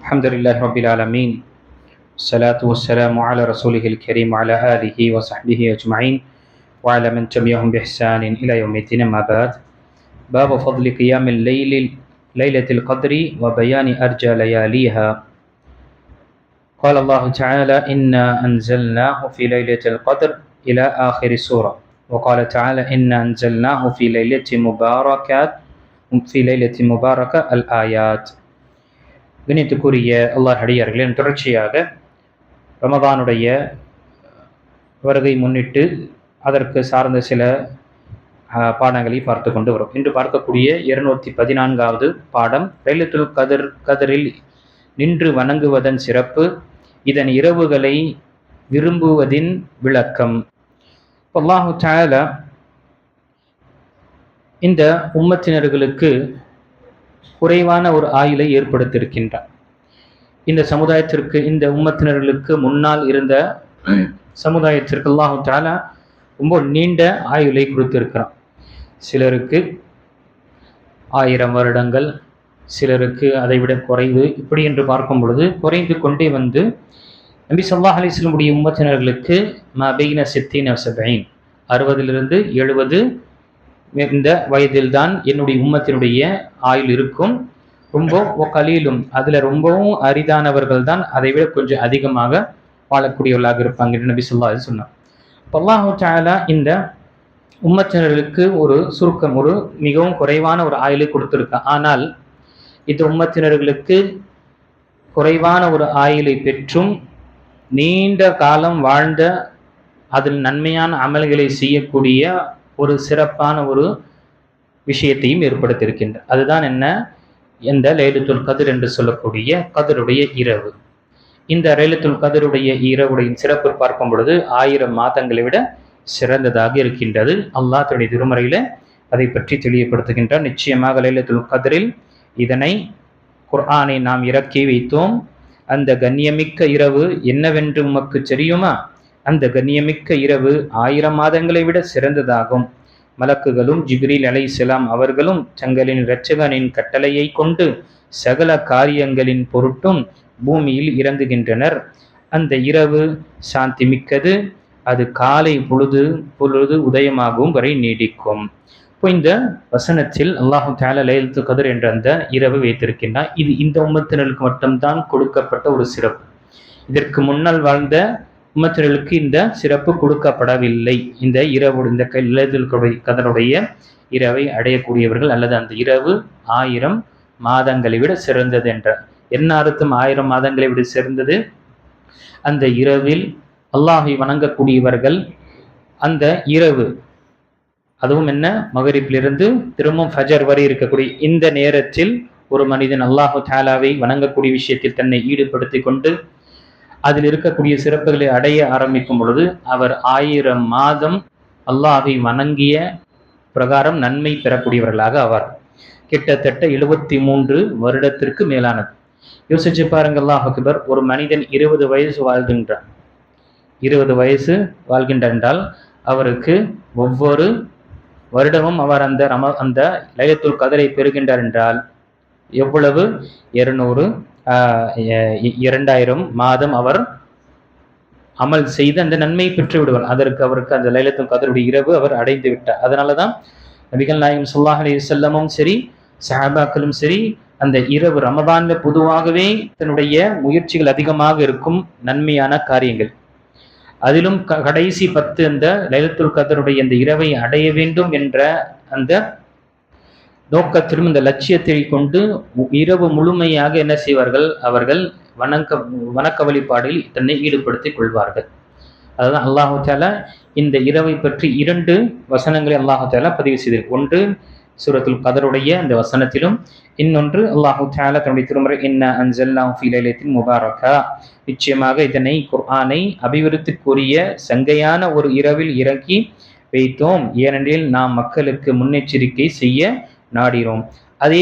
الحمد لله رب العالمين. الصلاة والسلام على رسوله الكريم وعلى آله وصحبه أجمعين وعلى من تبعهم بإحسان إلى يوم الدين. ما بعد. باب فضل قيام الليل ليلة القدر وبيان أرجى لياليها. قال الله تعالى: إنا أنزلناه في ليلة القدر إلى آخر السورة. وقال تعالى: إنا أنزلناه في ليلة مباركة الآيات. கணித்துக்குரிய அல்லாஹ் அடியார்களின் தொடர்ச்சியாக ரமதானுடைய வருகை முன்னிட்டு அதற்கு சார்ந்த சில பாடங்களை பார்த்து கொண்டு வரும். இன்று பார்க்கக்கூடிய 214வது பாடம் லைலத்துல் கதரில் நின்று வணங்குவதன் சிறப்பு, இதன் இரவுகளை விரும்புவதின் விளக்கம். அல்லாஹு தஆலா இந்த உம்மத்தினர்களுக்கு குறைவான ஒரு ஆயுளை ஏற்படுத்தியிருக்கின்றார். இந்த சமுதாயத்திற்கு, இந்த உம்மத்தினர்களுக்கு முன்னால் இருந்த சமுதாயத்திற்கு அல்லாஹு தஆலா ரொம்ப நீண்ட ஆயுளை கொடுத்திருக்கிறான். சிலருக்கு 1000 வருடங்கள், சிலருக்கு அதைவிட குறைவு. இப்படி என்று பார்க்கும் பொழுது குறைந்து கொண்டே வந்து நபி ஸல்லல்லாஹு அலைஹி வஸல்லம் உடைய உம்மத்தினர்களுக்கு மபைன 60 70 இந்த வயதில்தான் என்னுடைய உம்மத்தினுடைய ஆயுள் இருக்கும். ரொம்ப கலீலும், அதில் ரொம்பவும் அரிதானவர்கள் தான் அதை விட கொஞ்சம் அதிகமாக வாழக்கூடியவர்களாக இருப்பாங்க என்று நபி ஸல்லல்லாஹு அலைஹி வஸல்லம் சொன்னார். அல்லாஹு தஆலா இந்த உம்மத்தினர்களுக்கு ஒரு சுருக்கம், ஒரு மிகவும் குறைவான ஒரு ஆயுளை கொடுத்திருக்கான். ஆனால் இந்த உம்மத்தினர்களுக்கு குறைவான ஒரு ஆயுளை பெற்றும் நீண்ட காலம் வாழ்ந்த, அதில் நன்மையான அமல்களை செய்யக்கூடிய ஒரு சிறப்பான ஒரு விஷயத்தையும் ஏற்படுத்தியிருக்கின்ற. அதுதான் என்ன? இந்த லைலத்துல் கத்ர் என்று சொல்லக்கூடிய கதருடைய இரவு. இந்த லைலத்துல் கதருடைய இரவுடைய சிறப்பு பார்க்கும் பொழுது 1000 மாதங்களை விட சிறந்ததாக இருக்கின்றது. அல்லாஹ் தன்னுடைய திருமறையில அதை பற்றி தெளிவுபடுத்துகின்றார். நிச்சயமாக லைலத்துல் கத்ரில் இதனை குர்ஆனை நாம் இறக்கி வைத்தோம். அந்த கண்ணியமிக்க இரவு என்னவென்று உமக்கு தெரியுமா? அந்த கண்ணியமிக்க இரவு 1000 மாதங்களை விட சிறந்ததாகும். மலக்குகளும் ஜிப்ரீல் அலைஹிஸ்ஸலாம் அவர்களும் தங்களின் இரட்சகனின் கட்டளையை கொண்டு சகல காரியங்களின் பொருட்டும் பூமியில் இறங்குகின்றனர். அந்த இரவு சாந்தி மிக்கது. அது காலை பொழுது உதயமாகும் வரை நீடிக்கும். இப்போ இந்த வசனத்தில் அல்லாஹு தஆலா லைலத்துல் கத்ர் என்ற அந்த இரவு வைத்திருக்கின்றார். இது இந்த உம்மத்தினருக்கு மட்டும்தான் கொடுக்கப்பட்ட ஒரு சிறப்பு. இதற்கு முன்னால் வாழ்ந்த உம்மத்தினர்களுக்கு இந்த சிறப்பு கொடுக்கப்படவில்லை. இந்த இரவு, இந்த லைலத்துல் கத்ருடைய இரவை அடையக்கூடியவர்கள், அல்லது அந்த இரவு 1000 மாதங்களை விட சிறந்தது என்ற என்ன அர்த்தம்? 1000 மாதங்களை விட சிறந்தது. அந்த இரவில் அல்லாஹை வணங்கக்கூடியவர்கள் அந்த இரவு, அதுவும் என்ன, மகரிப்பிலிருந்து திரும்பவும் ஃபஜர் வரை இருக்கக்கூடிய இந்த நேரத்தில் ஒரு மனிதன் அல்லாஹு தஆலாவை வணங்கக்கூடிய விஷயத்தில் தன்னை ஈடுபடுத்தி கொண்டு அதில் இருக்கக்கூடிய சிறப்புகளை அடைய ஆரம்பிக்கும் பொழுது அவர் 1000 மாதம் அல்லாஹை வணங்கிய பிரகாரம் நன்மை பெறக்கூடியவர்களாக ஆவார். கிட்டத்தட்ட 73 வருடத்திற்கு மேலானது. யோசிச்சு பாருங்க, அல்லாஹ் அக்பர். ஒரு மனிதன் 20 வயசு வாழ்கின்றார். 20 வயசு வாழ்கின்றார் என்றால் அவருக்கு ஒவ்வொரு வருடமும் அவர் அந்த லைலத்துல் கத்ரை பெறுகின்றார் என்றால் எவ்வளவு? 2000 மாதம் அவர் அமல் செய்து அந்த நன்மை பெற்று விடுவார். அவருக்கு அந்த லைலத்துல் கத்ருடைய இரவு அவர் அடைந்து விட்டார். அதனாலதான் நபிகள் நாயகம் ஸல்லல்லாஹு அலைஹி வஸல்லமும் சரி, சஹாபாக்களும் சரி, அந்த இரவு ரமதான்ல பொதுவாகவே தன்னுடைய முயற்சிகள் அதிகமாக இருக்கும் நன்மையான காரியங்கள். அதிலும் கடைசி 10 அந்த லைலத்துல் கத்ருடைய அந்த இரவை அடைய வேண்டும் என்ற அந்த நோக்கத்திலும் இந்த லட்சியத்தை கொண்டு இரவு முழுமையாக என்ன செய்வார்கள்? அவர்கள் வணக்க வழிபாடில் தன்னை ஈடுபடுத்திக் கொள்வார்கள். அதுதான் அல்லாஹு தஆலா இந்த இரவை பற்றி 2 வசனங்களை அல்லாஹு தஆலா பதிவு செய்தார். ஒன்று சூரத்துல் கத்ருடைய அந்த வசனத்திலும், இன்னொன்று அல்லாஹு தஆலா தன்னுடைய திருமறை இன்னா அன்ஸல்னாஹு ஃபீ லைலத்தின் முபாரக்கா, நிச்சயமாக இதனை குர்ஆனை அபிவிருத்திக்குரிய சங்கையான ஒரு இரவில் இறக்கி வைத்தோம், ஏனெனில் நாம் மக்களுக்கு முன்னெச்சரிக்கை செய்ய நாடினோம். அதே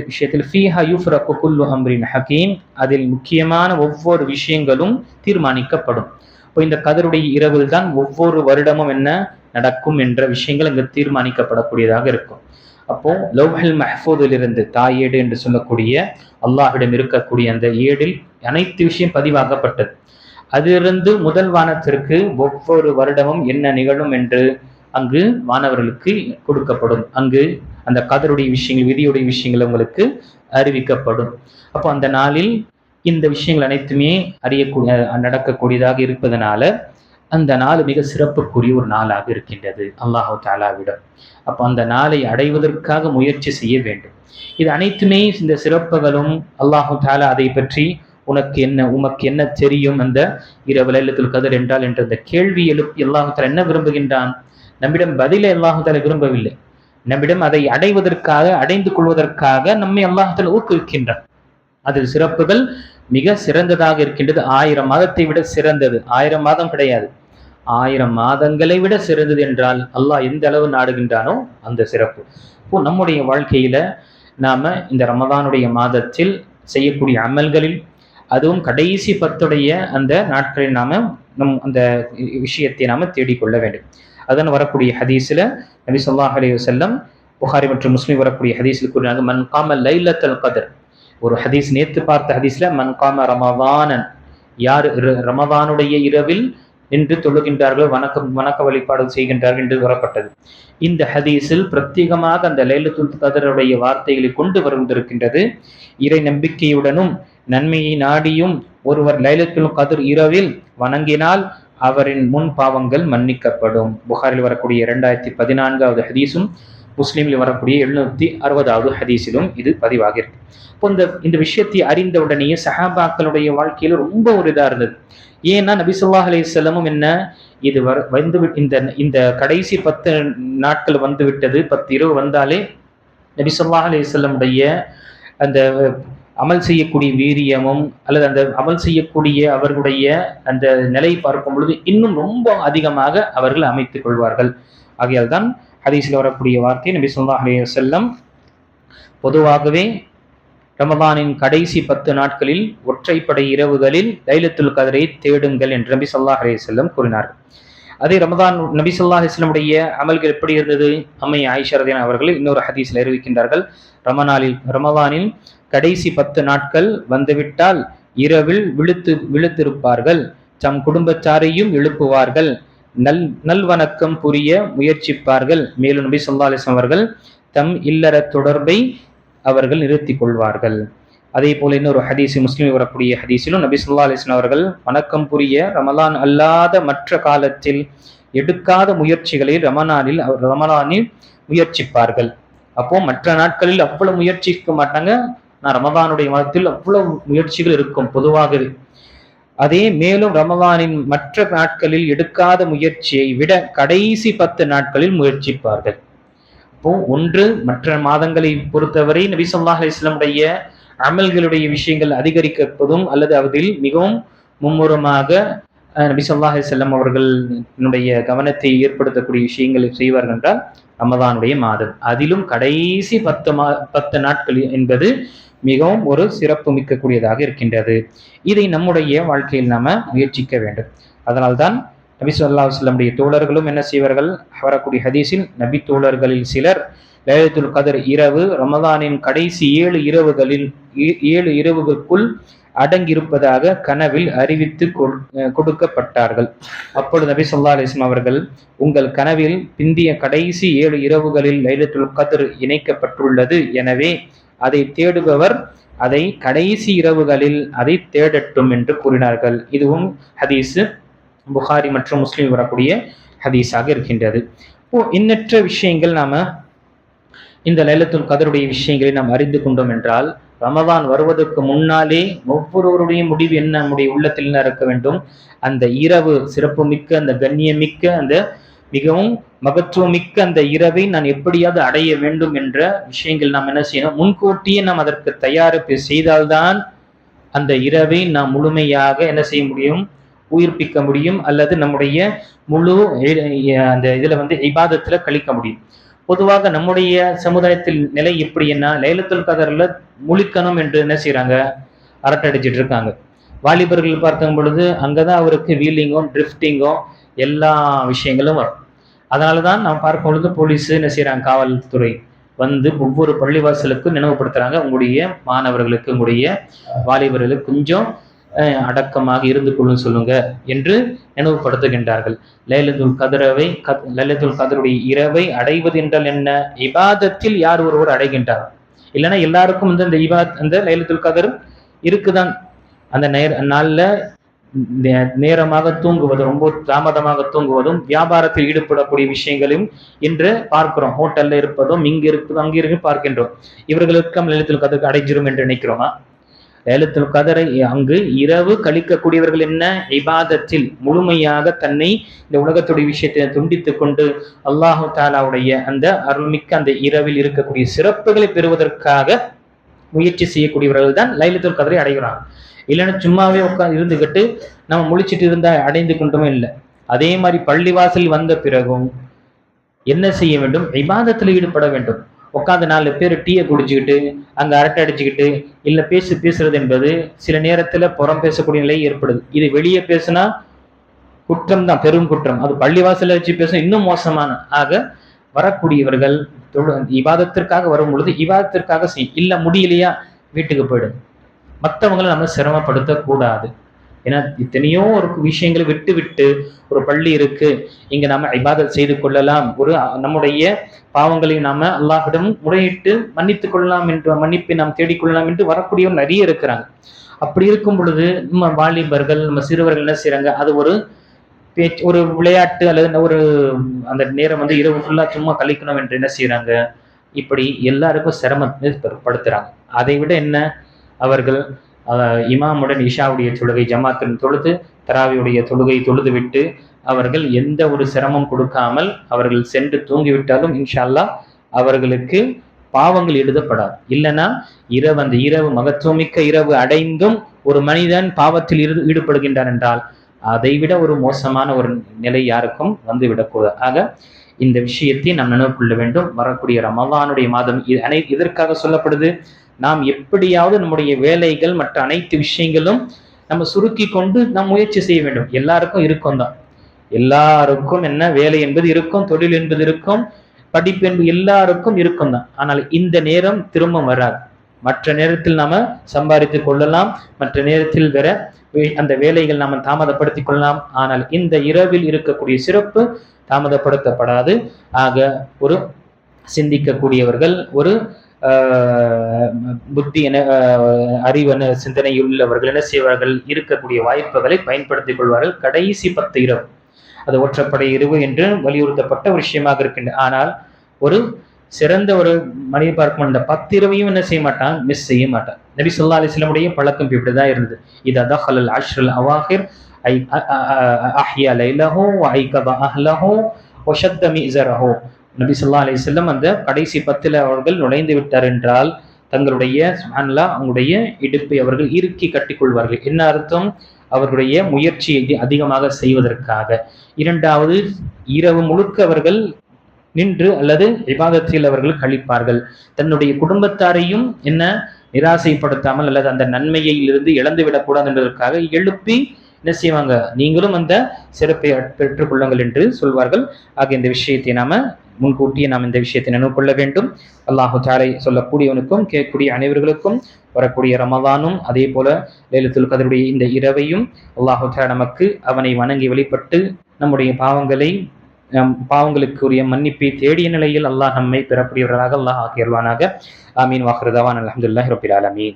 விஷயத்தில் ஃபீஹா யுஃப்ரகு குல்லு அம்ரின் ஹகீம், அதில் முக்கியமான ஒவ்வொரு விஷயங்களும் தீர்மானிக்கப்படும். இப்போ இந்த கதருடைய இரவில் தான் ஒவ்வொரு வருடமும் என்ன நடக்கும் என்ற விஷயங்கள் அங்கு தீர்மானிக்கப்படக்கூடியதாக இருக்கும். அப்போ லவ்ஹல் மஹ்ஃபூதிலிருந்து தாயேடு என்று சொல்லக்கூடிய அல்லாஹ்விடம் இருக்கக்கூடிய அந்த ஏடில் அனைத்து விஷயம் பதிவாகப்பட்டது. அதிலிருந்து முதல் வானத்திற்கு ஒவ்வொரு வருடமும் என்ன நிகழும் என்று அங்கு மாணவர்களுக்கு கொடுக்கப்படும். அங்கு அந்த கதருடைய விஷயங்கள், விதியுடைய விஷயங்கள் உங்களுக்கு அறிவிக்கப்படும். அப்போ அந்த நாளில் இந்த விஷயங்கள் அனைத்துமே அறியக்கூடிய நடக்கக்கூடியதாக இருப்பதனால அந்த நாள் மிக சிறப்புக்குரிய ஒரு நாளாக இருக்கின்றது அல்லாஹு தாலாவிடம். அப்போ அந்த நாளை அடைவதற்காக முயற்சி செய்ய வேண்டும். இது அனைத்துமே இந்த சிறப்புகளும் அல்லாஹு தாலா அதை பற்றி உமக்கு என்ன தெரியும், அந்த இரவு லைலத்துல் கத்ர் என்றால் என்ற அந்த கேள்வி எழுப்பி அல்லாஹு தாலா என்ன விரும்புகின்றான்? நம்மிடம் பதிலை அல்லாஹு தாலா விரும்பவில்லை. நம்மிடம் அதை அடைவதற்காக, அடைந்து கொள்வதற்காக நம்மை அல்லாஹு தாலா ஊக்குவிக்கின்றான். அதில் சிறப்புகள் மிக சிறந்ததாக இருக்கின்றது. 1000 மாதத்தை விட சிறந்தது. 1000 மாதம் கிடையாது, 1000 மாதங்களை விட சிறந்தது என்றால் அல்லாஹ் எந்த அளவு நாடுகின்றானோ அந்த சிறப்பு. இப்போ நம்முடைய வாழ்க்கையில நாம இந்த ரமதானுடைய மாதத்தில் செய்யக்கூடிய அமல்களில், அதுவும் கடைசி 10 அந்த நாட்களில் நாம அந்த விஷயத்தை நாம தேடிக்கொள்ள வேண்டும். அதன் வரக்கூடிய ஹதீஸ்ல நபி ஸல்லல்லாஹு அலைஹி வஸல்லம், புகாரி மற்றும் முஸ்லிம் வரக்கூடிய ஹதீஸில் கூறினாங்க, மன் காம லைலத்துல் கத்ர். ஒரு ஹதீஸ், நேற்று பார்த்த ஹதீஸ்ல மன் காம ரமதானன், யார் ரமதானுடைய இரவில் நின்று தொழுகின்றார்களோ, வணக்க வழிபாடு செய்கின்றார்கள் என்று வரப்பட்டது. இந்த ஹதீஸில் பிரத்யேகமாக அந்த லைலத்துல் கத்ருடைய வார்த்தைகளை கொண்டு வருகின்றது. இறை நம்பிக்கையுடனும் நன்மையை நாடியும் ஒருவர் லைலத்துல் கத்ர் இரவில் வணங்கினால் அவரின் முன் பாவங்கள் மன்னிக்கப்படும். புகாரில் வரக்கூடிய 2014வது ஹதீஸும் முஸ்லீமில் வரக்கூடிய 760வது ஹதீஸிலும் இது பதிவாக இருக்கு. இப்போ இந்த விஷயத்தை அறிந்த உடனேயே சஹாபாக்களுடைய வாழ்க்கையில ரொம்ப ஒரு இதா இருந்தது. ஏன்னா நபி ஸல்லல்லாஹு அலைஹி வஸல்லம் என்ன, இது இந்த கடைசி 10 நாட்கள் வந்து விட்டது, 10 இரவு வந்தாலே நபி ஸல்லல்லாஹு அலைஹி வஸல்லமுடைய அந்த அமல் செய்யக்கூடிய வீரியமும் அல்லது அந்த அமல் செய்யக்கூடிய அவர்களுடைய அந்த நிலை பார்க்கும் பொழுது இன்னும் ரொம்ப அதிகமாக அவர்கள் அமைத்துக் கொள்வார்கள். ஆகையால் தான் ஹதீஸில் வரக்கூடிய வார்த்தை, நபி ஸல்லல்லாஹு அலைஹி வஸல்லம் பொதுவாகவே ரமதானின் கடைசி 10 நாட்களில் ஒற்றைப்படை இரவுகளில் லைலத்துல் கத்ரை தேடுங்கள் என்று நபி ஸல்லல்லாஹு அலைஹி வஸல்லம் கூறினார்கள். அதே நபி ஸல்லல்லாஹு அலைஹி வஸல்லம் அமல்கள் எப்படி இருந்தது? அம்மை ஆயிஷா ரலியல்லாஹு அவர்கள் இன்னொரு ஹதீஸில் அறிவிக்கின்றார்கள், ரமதானில் கடைசி 10 நாட்கள் வந்துவிட்டால் இரவில் விழுத்திருப்பார்கள், தம் குடும்பத்தாரையும் எழுப்புவார்கள், நல்வணக்கம் புரிய முயற்சிப்பார்கள். மேலும் நபி ஸல்லல்லாஹு அலைஹி வஸல்லம் அவர்கள் தம் இல்லற தொடர்பை அவர்கள் நிறுத்திக் கொள்வார்கள். அதே போல இன்னொரு ஹதீஸ், முஸ்லிம் வரக்கூடிய ஹதீஸிலும் நபி ஸல்லல்லாஹு அலைஹி வஸல்லம் அவர்கள் வணக்கம் புரிய ரமலான் அல்லாத மற்ற காலத்தில் எடுக்காத முயற்சிகளை ரமலானில் முயற்சிப்பார்கள். அப்போ மற்ற நாட்களில் அவ்வளவு முயற்சிக்க மாட்டாங்க, நான் ரமதானுடைய மாதத்தில் அவ்வளவு முயற்சிகள் இருக்கும் பொதுவாகவே. அதே மேலும் ரமதானின் மற்ற நாட்களில் எடுக்காத முயற்சியை விட கடைசி 10 நாட்களில் முயற்சிப்பார்கள். அப்போ ஒன்று, மற்ற மாதங்களை பொறுத்தவரை நபி ஸல்லல்லாஹு அலைஹி வஸல்லம் அமல்களுடைய விஷயங்கள் அதிகரிக்கப்படும் அல்லது அதில் மிகவும் மும்முரமாக நபி ஸல்லல்லாஹு அலைஹி வஸல்லம் அவர்களுடைய கவனத்தை ஏற்படுத்தக்கூடிய விஷயங்களை செய்வார்கள் என்றால் ரமதானுடைய மாதம், அதிலும் கடைசி 10 நாட்கள் என்பது மிகவும் ஒரு சிறப்பு மிக்கக்கூடியதாக இருக்கின்றது. இதை நம்முடைய வாழ்க்கையில் நாம முயற்சிக்க வேண்டும். அதனால்தான் நபி ஸல்லல்லாஹு அலைஹி வஸல்லம் தோழர்களும் என்ன செய்வார்கள்? வரக்கூடிய ஹதீஸில் நபி தோழர்களில் சிலர் லைலத்துல் கத்ர் இரவு ரமதானின் கடைசி 7 இரவுகளுக்குள் அடங்கியிருப்பதாக கனவில் அறிவித்து கொடுக்கப்பட்டார்கள். அப்பொழுது நபி ஸல்லல்லாஹு அலைஹி வஸல்லம் அவர்கள், உங்கள் கனவில் பிந்திய கடைசி 7 இரவுகளில் லைலத்துல் கத்ர் இணைக்கப்பட்டுள்ளது, எனவே அதை தேடுபவர் அதை கடைசி இரவுகளில் அதை தேடட்டும் என்று கூறினார்கள். இதுவும் ஹதீஸ் புகாரி மற்றும் முஸ்லிம் வரக்கூடிய ஹதீஸாக இருக்கின்றது. எண்ணற்ற விஷயங்கள் நாம இந்த லைலத்துல் கத்ருடைய விஷயங்களை நாம் அறிந்து கொண்டோம் என்றால், ரமதான் வருவதற்கு முன்னாலே ஒவ்வொருவருடைய முடிவு என்ன, நம்முடைய உள்ளத்தில் என்ன இருக்க வேண்டும்? அந்த இரவு சிறப்பு மிக்க, அந்த கண்ணியமிக்க, அந்த மிகவும் மகத்துவமிக்க அந்த இரவை நான் எப்படியாவது அடைய வேண்டும் என்ற விஷயங்கள் நாம் என்ன செய்யணும்? முன்கூட்டியே நாம் அதற்கு தயாரிப்பு செய்தால்தான் அந்த இரவை நாம் முழுமையாக என்ன செய்ய முடியும்? உயிர்ப்பிக்க முடியும், அல்லது நம்முடைய முழு அந்த இதுல இபாதத்துல கழிக்க முடியும். பொதுவாக நம்முடைய சமுதாயத்தில் நிலை எப்படி என்ன, லைலத்துல் கத்ர்ல முழிக்கணும் என்று என்ன செய்யறாங்க? அரட்டை அடிச்சிட்டு இருக்காங்க. வாலிபர்கள் பார்க்கும் பொழுது அங்கதான் அவருக்கு வீலிங்கும் ட்ரிஃப்டிங்கும் எல்லா விஷயங்களும் வரும். அதனாலதான் நாம் பார்க்கும் பொழுது போலீஸ் என்ன செய்யறாங்க? காவல்துறை வந்து ஒவ்வொரு பள்ளிவாசலுக்கும் நினைவுபடுத்துறாங்க, உங்களுடைய மாணவர்களுக்கு, உங்களுடைய வாலிபர்களுக்கு கொஞ்சம் அடக்கமாக இருந்து கொள்ளும் சொல்லுங்க என்று நினைவுபடுத்துகின்றார்கள். லைலத்துல் கதருடைய இரவை அடைவது என்றால் என்ன? இபாதத்தில் யார் ஒருவர் அடைகின்றார். இல்லைன்னா எல்லாருக்கும் வந்து அந்த லைலத்துல் கதர் இருக்குதான். அந்த நாள்ல நேரமாக தூங்குவதும், ரொம்ப தாமதமாக தூங்குவதும், வியாபாரத்தில் ஈடுபடக்கூடிய விஷயங்களையும் இன்று பார்க்கிறோம். ஹோட்டல்ல இருப்பதும், இங்கு இருப்பதும், அங்கிருந்து பார்க்கின்றோம். இவர்களுக்கு லைலத்துல் கதர் அடைஞ்சிரும் என்று நினைக்கிறோமா? லைலத்துல் கதரை அங்கு இரவு கழிக்கக்கூடியவர்கள் என்ன? இபாதத்தில் முழுமையாக தன்னை இந்த உலகத்துடைய விஷயத்தை துண்டித்துக் கொண்டு அல்லாஹு தாலாவுடைய அந்த அருள்மிக்க அந்த இரவில் இருக்கக்கூடிய சிறப்புகளை பெறுவதற்காக முயற்சி செய்யக்கூடியவர்கள் தான் லைலத்துல் கதரை அடைகிறாங்க. இல்லைன்னா சும்மாவே உட்காந்து இருந்துகிட்டு நம்ம முழிச்சிட்டு இருந்தா அடைந்து கொண்டுமே இல்லை. அதே மாதிரி பள்ளிவாசல் வந்த பிறகும் என்ன செய்ய வேண்டும்? இபாதத்தில் ஈடுபட வேண்டும். உட்காந்து 4 பேர் டீயை குடிச்சுக்கிட்டு அங்க அரட்டை அடிச்சுக்கிட்டு இல்ல பேசுறது என்பது சில நேரத்துல புறம் பேசக்கூடிய நிலை ஏற்படுது. இது வெளியே பேசுனா குற்றம் தான், பெரும் குற்றம். அது பள்ளிவாசல வச்சு பேச இன்னும் மோசமான. ஆக வரக்கூடியவர்கள் இபாதத்திற்காக வரும் பொழுது இபாதத்திற்காக இல்ல முடியலையா வீட்டுக்கு போயிடும். மற்றவங்களை நம்ம சிரமப்படுத்த கூடாது. ஏன்னா எத்தனையோ ஒரு விஷயங்களை விட்டு விட்டு ஒரு பள்ளி இருக்கு, இங்க நாம இபாதத் செய்து கொள்ளலாம், ஒரு நம்முடைய பாவங்களை நாம அல்லாஹ்விடம் முறையிட்டு மன்னித்துக் கொள்ளலாம் என்று, மன்னிப்பை நாம் தேடிக்கொள்ளலாம் என்று வரக்கூடியவங்க நிறைய இருக்கிறாங்க. அப்படி இருக்கும் பொழுது நம்ம வாலிபர்கள், நம்ம சிறுவர்கள் என்ன செய்யறாங்க? அது ஒரு விளையாட்டு அல்லது ஒரு அந்த நேரம் வந்து இரவு ஃபுல்லா சும்மா கழிக்கணும் என்று என்ன செய்யறாங்க? இப்படி எல்லாருக்கும் சிரமத்தை படுத்துறாங்க. அதை விட என்ன, அவர்கள் இமாமுடன் இஷாவுடைய தொழுகை ஜமாத்துடன் தொழுது, தராவியுடைய தொழுகை தொழுது விட்டு அவர்கள் எந்த ஒரு சிரமம் கொடுக்காமல் அவர்கள் சென்று தூங்கிவிட்டாலும் இன்ஷா அல்லாஹ் அவர்களுக்கு பாவங்கள் எழுதப்படாது. இல்லைன்னா அந்த இரவு மகத்துவமிக்க இரவு அடைந்தும் ஒரு மனிதன் பாவத்தில் ஈடுபடுகின்றான் என்றால் அதைவிட ஒரு மோசமான ஒரு நிலை யாருக்கும் வந்து விடக்கூடாது. ஆக இந்த விஷயத்தை நாம் நினைவு கொள்ள வேண்டும். வரக்கூடிய ரமலானுடைய மாதம் இதற்காக சொல்லப்படுது. நாம் எப்படியாவது நம்முடைய வேலைகள் மற்ற அனைத்து விஷயங்களும் நம்ம சுருக்கி கொண்டு நாம் முயற்சி செய்ய வேண்டும். எல்லாருக்கும் இருக்கும் தான், எல்லாருக்கும் என்ன வேலை என்பது இருக்கும், தொழில் என்பது இருக்கும், படிப்பு என்பது எல்லாருக்கும் இருக்கும் தான். ஆனால் இந்த நேரம் திரும்ப வராது. மற்ற நேரத்தில் நாம சம்பாதித்துக் கொள்ளலாம், மற்ற நேரத்தில் வேற அந்த வேலைகள் நாம தாமதப்படுத்திக் கொள்ளலாம். ஆனால் இந்த இரவில் இருக்கக்கூடிய சிறப்பு தாமதப்படுத்தப்படாது. ஆக ஒரு சிந்திக்கக்கூடியவர்கள், ஒரு புத்தி அறிவன சிந்தனையுள்ளவர்கள் என்ன செய்வார்கள்? இருக்கக்கூடிய வாய்ப்புகளை பயன்படுத்திக் கொள்வார்கள். கடைசி 10 இரவு அது ஒற்றப்படை இரவு என்று வலியுறுத்தப்பட்ட ஒரு விஷயமாக இருக்கின்றது. ஆனால் ஒரு சிறந்த ஒரு மனித பார்க்கும் அந்த 10 இரவையும் என்ன செய்ய மாட்டான்? மிஸ் செய்ய மாட்டான். நபி ஸல்லல்லாஹு அலைஹி வஸல்லம் பழக்கம் இப்படிதான் இருந்தது. இதா தஹலல் அஷ்ருல் அவாஹிர் அஹ்யா லைலஹு வ ஐகப அஹ்லஹு வ ஷத்த மிஸரஹு. நபி ஸல்லல்லாஹு அலைஹி வஸல்லம் அந்த கடைசி 10 அவர்கள் நுழைந்து விட்டார் என்றால் தங்களுடைய சுப்ஹானல்லாஹ் அவங்களுடைய இடுப்பை அவர்கள் இறுக்கி கட்டிக்கொள்வார்கள். என்ன அர்த்தம்? அவர்களுடைய முயற்சியை அதிகமாக செய்வதற்காக. இரண்டாவது, இரவு முழுக்க அவர்கள் நின்று அல்லது இபாதத்தில் அவர்கள் கழிப்பார்கள். தன்னுடைய குடும்பத்தாரையும் என்ன நிராசைப்படுத்தாமல் அல்லது அந்த நன்மையிலிருந்து இழந்து விடக்கூடாது என்பதற்காக எழுப்பி என்ன செய்வாங்க? நீங்களும் அந்த சிறப்பை பெற்றுக் கொள்ளுங்கள் என்று சொல்வார்கள். ஆக இந்த விஷயத்தை நாம முன்கூட்டியே நாம் இந்த விஷயத்தை நினைவு கொள்ள வேண்டும். அல்லாஹு தஆலா சொல்லக்கூடியவனுக்கும் கேட்கக்கூடிய அனைவர்களுக்கும் வரக்கூடிய ரமலானும் அதே போல லைலத்துல் கத்ருடைய இந்த இரவையும் அல்லாஹு தஆலா நமக்கு அவனை வணங்கி வழிபட்டு நம்முடைய பாவங்களுக்குரிய மன்னிப்பை தேடிய நிலையில் அல்லாஹ் நம்மை பெறக்கூடியவர்களாக அல்லாஹ் ஆக்கியல்வானாக. ஆமீன். வாஹிரு தஅவானா அல்ஹம்துலில்லாஹி ரப்பில் ஆலமீன்.